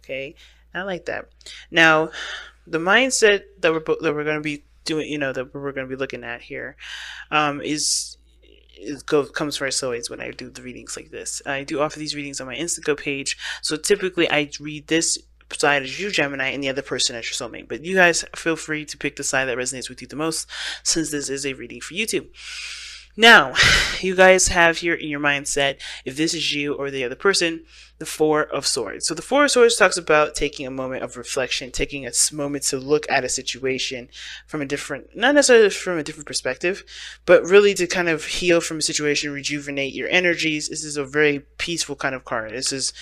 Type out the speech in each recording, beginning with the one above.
Okay, I like that. Now, the mindset that we're going to be doing, that we're going to be looking at here, is comes first always when I do the readings like this. I do offer these readings on my Instago page, so typically I read this side as you, Gemini, and the other person as your soulmate. But you guys feel free to pick the side that resonates with you the most, since this is a reading for you too. Now, you guys have here in your mindset, if this is you or the other person, the Four of Swords. So the Four of Swords talks about taking a moment of reflection, taking a moment to look at a situation from a different, not necessarily from a different perspective, but really to kind of heal from a situation, rejuvenate your energies. This is a very peaceful kind of card. This is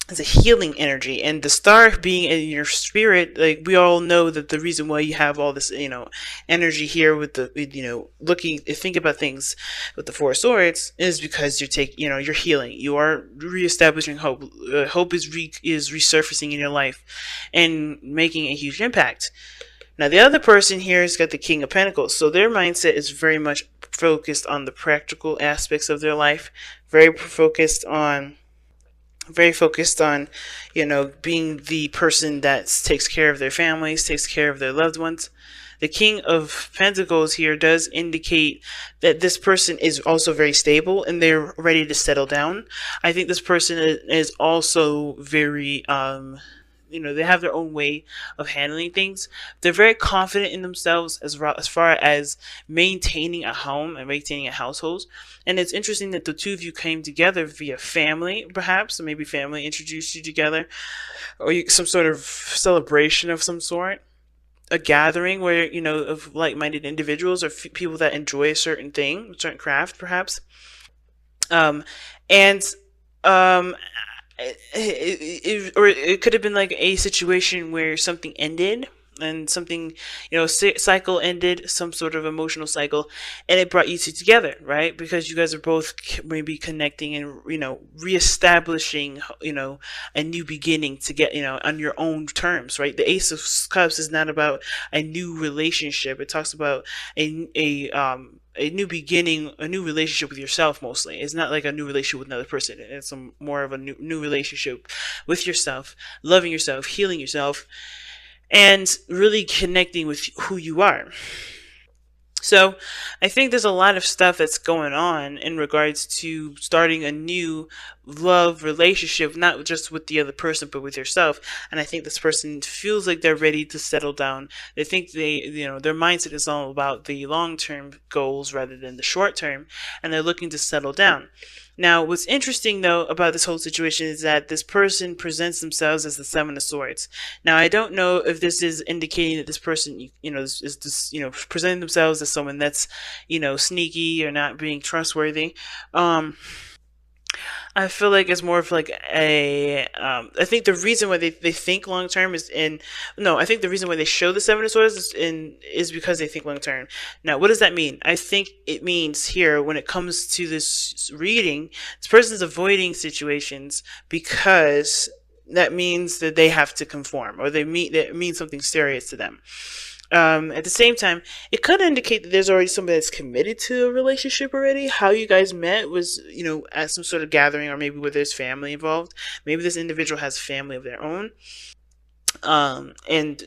it's a healing energy, and the star being in your spirit, like we all know that the reason why you have all this energy here with the looking, think about things with the Four of Swords, is because you're healing, you are reestablishing hope. Hope is resurfacing in your life and making a huge impact. Now the other person here has got the King of Pentacles, so their mindset is very much focused on the practical aspects of their life, very focused on, being the person that takes care of their families, takes care of their loved ones. The King of Pentacles here does indicate that this person is also very stable and they're ready to settle down. I think this person is also very, they have their own way of handling things. They're very confident in themselves as far as maintaining a home and maintaining a household. And it's interesting that the two of you came together via family, perhaps, or maybe family introduced you together, or some sort of celebration of some sort. A gathering where, of like-minded individuals or people that enjoy a certain thing, a certain craft, perhaps. And or it could have been like a situation where something ended and something, cycle ended, some sort of emotional cycle, and it brought you two together, right? Because you guys are both maybe connecting and, reestablishing, a new beginning to get, on your own terms, right? The Ace of Cups is not about a new relationship. It talks about a new beginning, a new relationship with yourself. Mostly, it's not like a new relationship with another person. It's more of a new relationship with yourself, loving yourself, healing yourself, and really connecting with who you are. So I think there's a lot of stuff that's going on in regards to starting a new love relationship, not just with the other person, but with yourself. And I think this person feels like they're ready to settle down. They think their mindset is all about the long-term goals rather than the short-term, and they're looking to settle down. Now, what's interesting, though, about this whole situation is that this person presents themselves as the Seven of Swords. Now, I don't know if this is indicating that this person, presenting themselves as someone that's, sneaky or not being trustworthy. I feel like it's more of like I think the reason why they think long term I think the reason why they show the Seven of Swords is because they think long term. Now, what does that mean? I think it means here, when it comes to this reading, this person's avoiding situations because that means that they have to conform, or that means something serious to them. At the same time, it could indicate that there's already somebody that's committed to a relationship already. How you guys met was, at some sort of gathering, or maybe where there's family involved. Maybe this individual has family of their own. And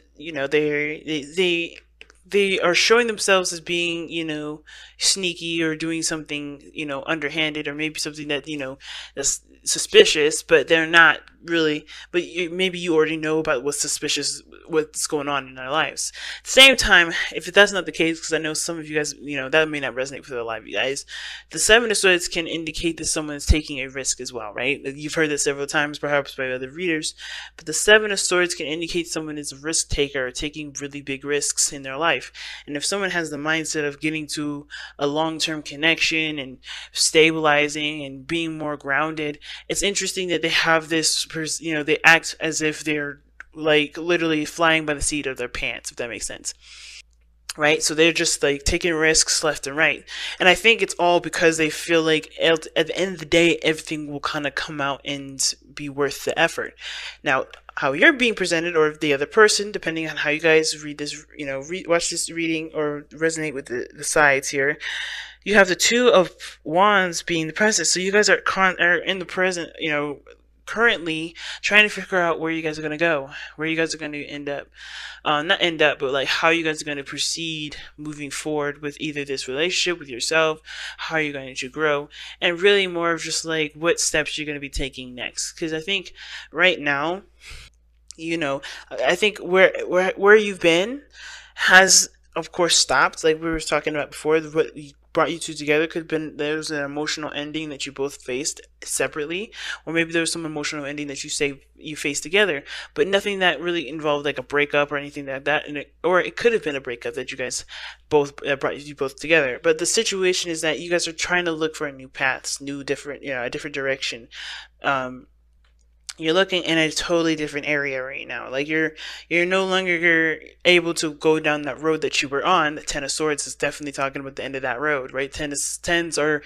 they are showing themselves as being, sneaky, or doing something, underhanded, or maybe something that, that's suspicious, but they're not really. But maybe you already know about what's suspicious, what's going on in their lives. At the same time, if that's not the case, because I know some of you guys, that may not resonate with a lot of you guys, the Seven of Swords can indicate that someone is taking a risk as well, right? You've heard this several times, perhaps by other readers, but the Seven of Swords can indicate someone is a risk taker, or taking really big risks in their life. And if someone has the mindset of getting to a long-term connection and stabilizing and being more grounded, it's interesting that they have this, they act as if they're like literally flying by the seat of their pants, if that makes sense. Right? So they're just like taking risks left and right. And I think it's all because they feel like at the end of the day, everything will kind of come out and be worth the effort. Now, how you're being presented, or the other person, depending on how you guys read this, watch this reading or resonate with the sides here, you have the Two of Wands being the present. So you guys are in the present, currently trying to figure out where you guys are going to go, where you guys are going to end up. Not end up, but like how you guys are going to proceed moving forward with either this relationship with yourself, how you're going to grow, and really more of just like what steps you're going to be taking next. Because I think right now, I think where you've been has of course stopped, like we were talking about before. What brought you two together could have been there was an emotional ending that you both faced separately, or maybe there was some emotional ending that you faced together, but nothing that really involved like a breakup or anything like that. Or it could have been a breakup that you guys both that brought you both together. But the situation is that you guys are trying to look for new paths, new different, a different direction. um you're looking in a totally different area right now. Like you're no longer able to go down that road that you were on. The Ten of Swords is definitely talking about the end of that road, right? Tens are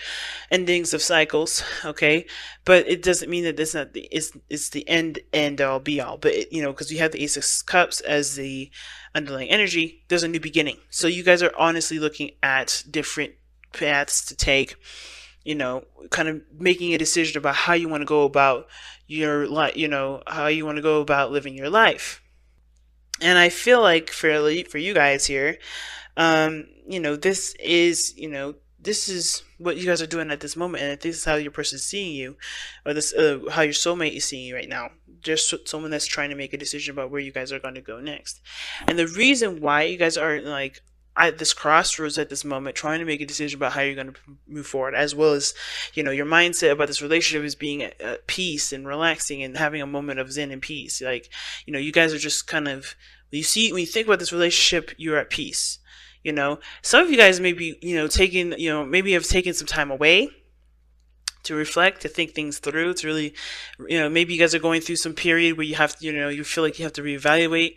endings of cycles, okay? But it doesn't mean that this not the is the end all be all. But because you have the Ace of Cups as the underlying energy, there's a new beginning. So you guys are honestly looking at different paths to take, kind of making a decision about how you want to go about your life, how you want to go about living your life. And I feel like for you guys here, this is what you guys are doing at this moment, and this is how your person is seeing you, or this how your soulmate is seeing you right now. Just someone that's trying to make a decision about where you guys are going to go next. And the reason why you guys are like at this crossroads at this moment, trying to make a decision about how you're going to move forward, as well as, your mindset about this relationship is being at peace and relaxing and having a moment of zen and peace. Like, you guys are just kind of, when you think about this relationship, you're at peace. Some of you guys may be, maybe have taken some time away to reflect, to think things through, to really, maybe you guys are going through some period where you have to, you feel like you have to reevaluate,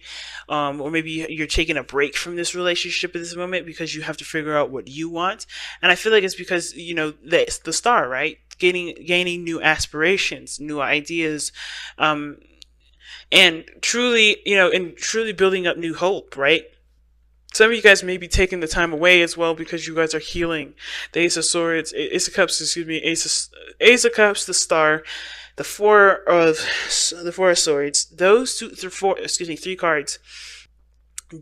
or maybe you're taking a break from this relationship at this moment because you have to figure out what you want. And I feel like it's because, the star, right? Gaining new aspirations, new ideas, and truly, and truly building up new hope, right? Some of you guys may be taking the time away as well because you guys are healing. The Ace of Swords, Ace of Cups, excuse me, Ace of Cups, the Star, the Four of Swords. Those three cards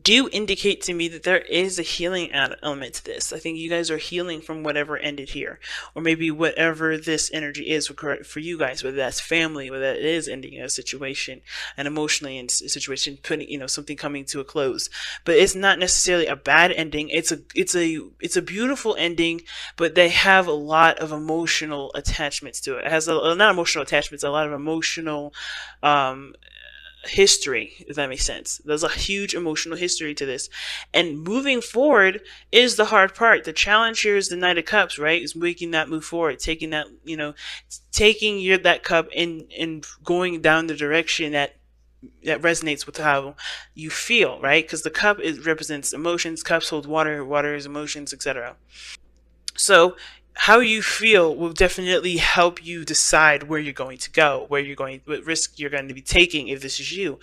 do indicate to me that there is a healing element to this. I think you guys are healing from whatever ended here, or maybe whatever this energy is for you guys, whether that's family, whether that is ending a situation, and emotionally in a situation, putting something coming to a close. But it's not necessarily a bad ending. It's a beautiful ending, but they have a lot of emotional attachments to it. It has not emotional attachments, a lot of emotional history, if that makes sense. There's a huge emotional history to this, and moving forward is the hard part. The challenge here is the Knight of Cups, right? Is making that move forward, taking that, taking that cup and going down the direction that resonates with how you feel, right? Because the cup represents emotions. Cups hold water. Water is emotions, etc. So how you feel will definitely help you decide where you're going to go, what risk you're going to be taking if this is you.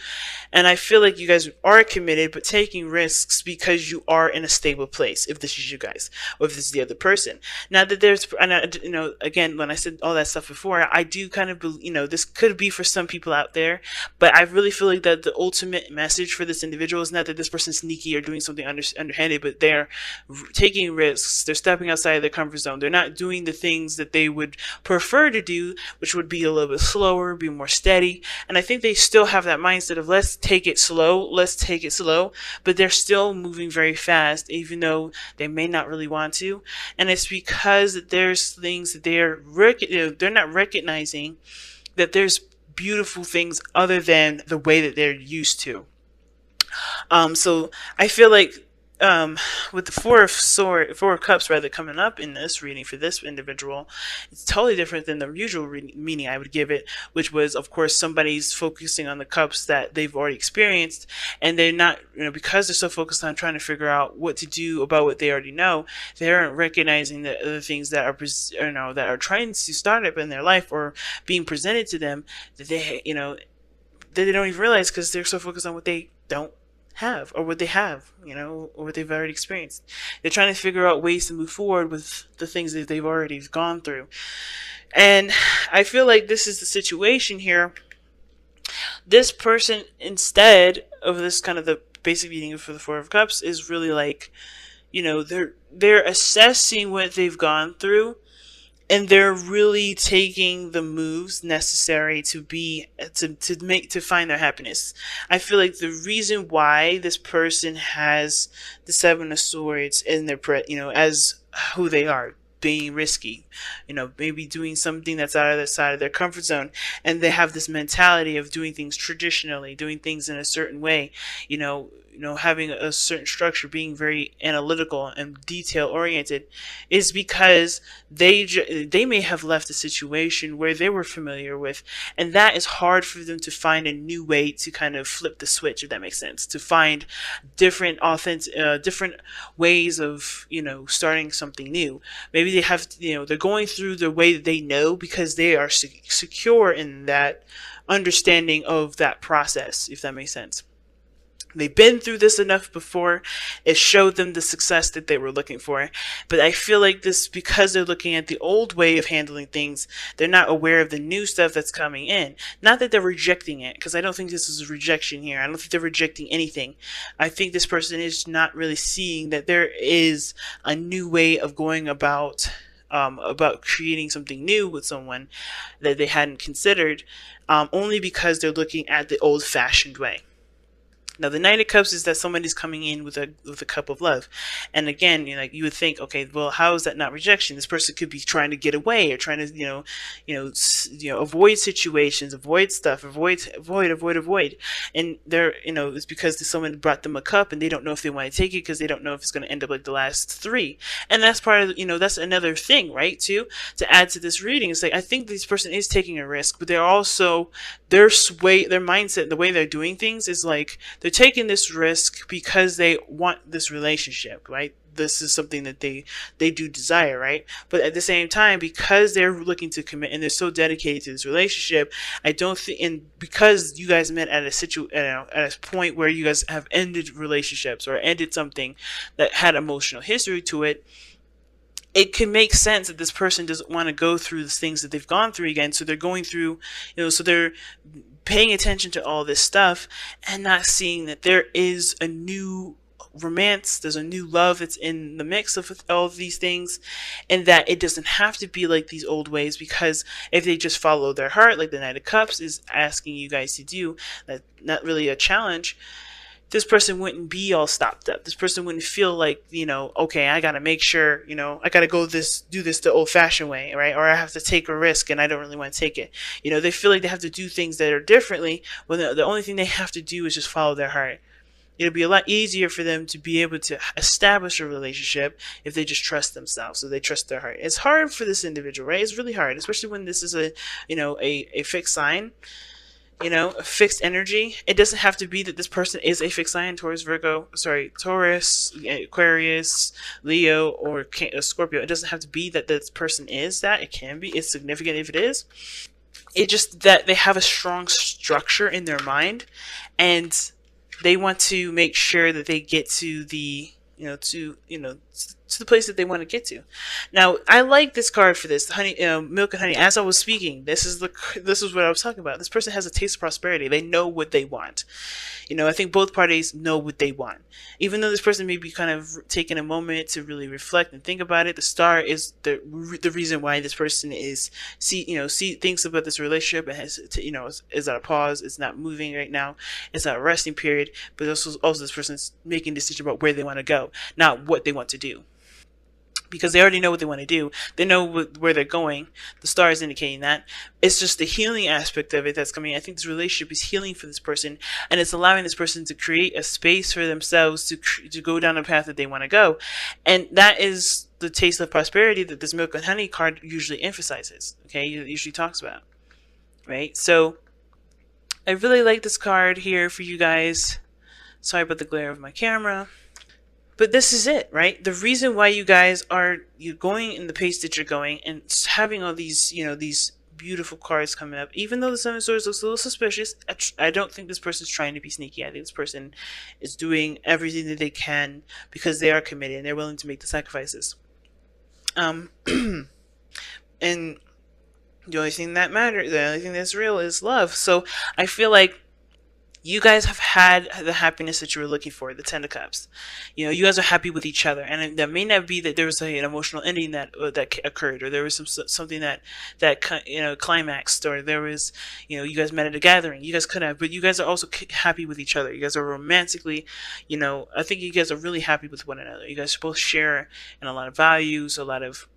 And I feel like you guys are committed, but taking risks because you are in a stable place, if this is you guys, or if this is the other person. Now that again, when I said all that stuff before, I do kind of believe, this could be for some people out there, but I really feel like that the ultimate message for this individual is not that this person's sneaky or doing something underhanded, but they're taking risks, they're stepping outside of their comfort zone, they're not doing the things that they would prefer to do, which would be a little bit slower, be more steady. And I think they still have that mindset of let's take it slow, but they're still moving very fast, even though they may not really want to. And it's because there's things that they're not recognizing, that there's beautiful things other than the way that they're used to. So I feel like with the Four of Cups rather coming up in this reading for this individual, it's totally different than the usual meaning I would give it, which was, of course, somebody's focusing on the cups that they've already experienced, and they're not, because they're so focused on trying to figure out what to do about what they already know, they aren't recognizing the other things that are trying to start up in their life or being presented to them that that they don't even realize because they're so focused on what they don't have, or what they have, or what they've already experienced. They're trying to figure out ways to move forward with the things that they've already gone through. And I feel like this is the situation here. This person, instead of this kind of the basic meaning for the Four of Cups, is really like, they're assessing what they've gone through, and they're really taking the moves necessary to find their happiness. I feel like the reason why this person has the Seven of Swords in their as who they are, being risky, maybe doing something that's out of the side of their comfort zone, and they have this mentality of doing things traditionally, doing things in a certain way, having a certain structure, being very analytical and detail oriented, is because they may have left a situation where they were familiar with, and that is hard for them to find a new way to kind of flip the switch, if that makes sense, to find different ways of starting something new. Maybe they have, they're going through the way that they know because they are secure in that understanding of that process, if that makes sense. They've been through this enough before. It showed them the success that they were looking for. But I feel like this, because they're looking at the old way of handling things, they're not aware of the new stuff that's coming in. Not that they're rejecting it, because I don't think this is a rejection here. I don't think they're rejecting anything. I think this person is not really seeing that there is a new way of going about creating something new with someone that they hadn't considered, only because they're looking at the old-fashioned way. Now, the Knight of Cups is that somebody's coming in with a cup of love, and again, you would think, okay, well, how is that not rejection? This person could be trying to get away, or trying to, avoid situations, avoid stuff, avoid, and they're, it's because someone brought them a cup, and they don't know if they want to take it because they don't know if it's going to end up like the last three, and that's part of, that's another thing, right? Too, to add to this reading, it's like I think this person is taking a risk, but they're also their mindset, the way they're doing things is like they're taking this risk because they want this relationship, right? This is something that they do desire, right? But at the same time, because they're looking to commit and they're so dedicated to this relationship, I don't think, and because you guys met at a point where you guys have ended relationships or ended something that had emotional history to it, it can make sense that this person doesn't want to go through the things that they've gone through again. So they're going through, so they're paying attention to all this stuff and not seeing that there is a new romance, there's a new love that's in the mix of all of these things, and that it doesn't have to be like these old ways, because if they just follow their heart, like the Knight of Cups is asking you guys to do, that's not really a challenge, this person wouldn't be all stopped up. This person wouldn't feel like, okay, I gotta make sure, I gotta do this the old fashioned way, right? Or I have to take a risk and I don't really want to take it. They feel like they have to do things that are differently when the only thing they have to do is just follow their heart. It'll be a lot easier for them to be able to establish a relationship if they just trust themselves, so they trust their heart. It's hard for this individual, right? It's really hard, especially when this is a fixed sign, a fixed energy. It doesn't have to be that this person is a fixed sign, Taurus, Aquarius, Leo, or Scorpio. It doesn't have to be that this person is that. It can be. It's significant if it is. It's just that they have a strong structure in their mind, and they want to make sure that they get to the to the place that they want to get to. Now, I like this card for this, the honey, milk and honey. As I was speaking, this is what I was talking about. This person has a taste of prosperity. They know what they want. I think both parties know what they want. Even though this person may be kind of taking a moment to really reflect and think about it, the star is the reason why this person is thinks about this relationship and has is at a pause. It's not moving right now. It's not a resting period. But also this person's making a decision about where they want to go, not what they want to do, because they already know what they want to do. They know where they're going. The star is indicating that. It's just the healing aspect of it that's coming. I think this relationship is healing for this person, and it's allowing this person to create a space for themselves to go down a path that they want to go. And that is the taste of prosperity that this milk and honey card usually emphasizes. Okay, it usually talks about. Right? So I really like this card here for you guys. Sorry about the glare of my camera. But this is it, right? The reason why you guys are going in the pace that you're going and having all these, these beautiful cards coming up, even though the Seven of Swords looks a little suspicious, I don't think this person's trying to be sneaky. I think this person is doing everything that they can because they are committed and they're willing to make the sacrifices. And The only thing that matters, the only thing that's real is love. So I feel like you guys have had the happiness that you were looking for, the Ten of Cups. You know, you guys are happy with each other, and that may not be that there was an emotional ending that occurred, or there was something that climaxed, or there was, you guys met at a gathering. You guys could have, but you guys are also happy with each other. You guys are romantically, I think you guys are really happy with one another. You guys both share in a lot of values, a lot of,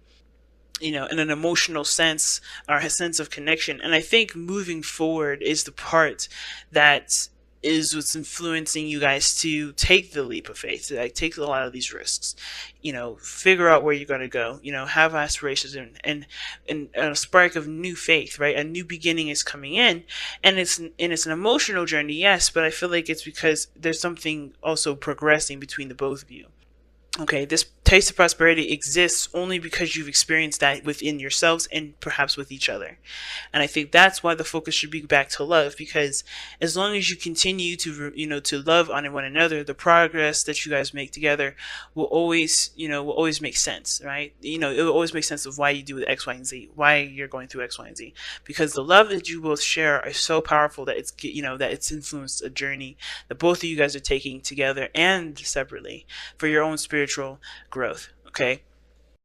in an emotional sense or a sense of connection. And I think moving forward is the part that is what's influencing you guys to take the leap of faith, to like take a lot of these risks, figure out where you're going to go, have aspirations, and a spark of new faith, right? A new beginning is coming in, and it's an emotional journey, yes, but I feel like it's because there's something also progressing between the both of you. Okay, this taste of prosperity exists only because you've experienced that within yourselves and perhaps with each other. And I think that's why the focus should be back to love, because as long as you continue to love on one another, the progress that you guys make together will always make sense, right? It will always make sense of why you do X, Y, and Z, why you're going through X, Y, and Z, because the love that you both share is so powerful that it's influenced a journey that both of you guys are taking together and separately for your own spiritual growth. Okay.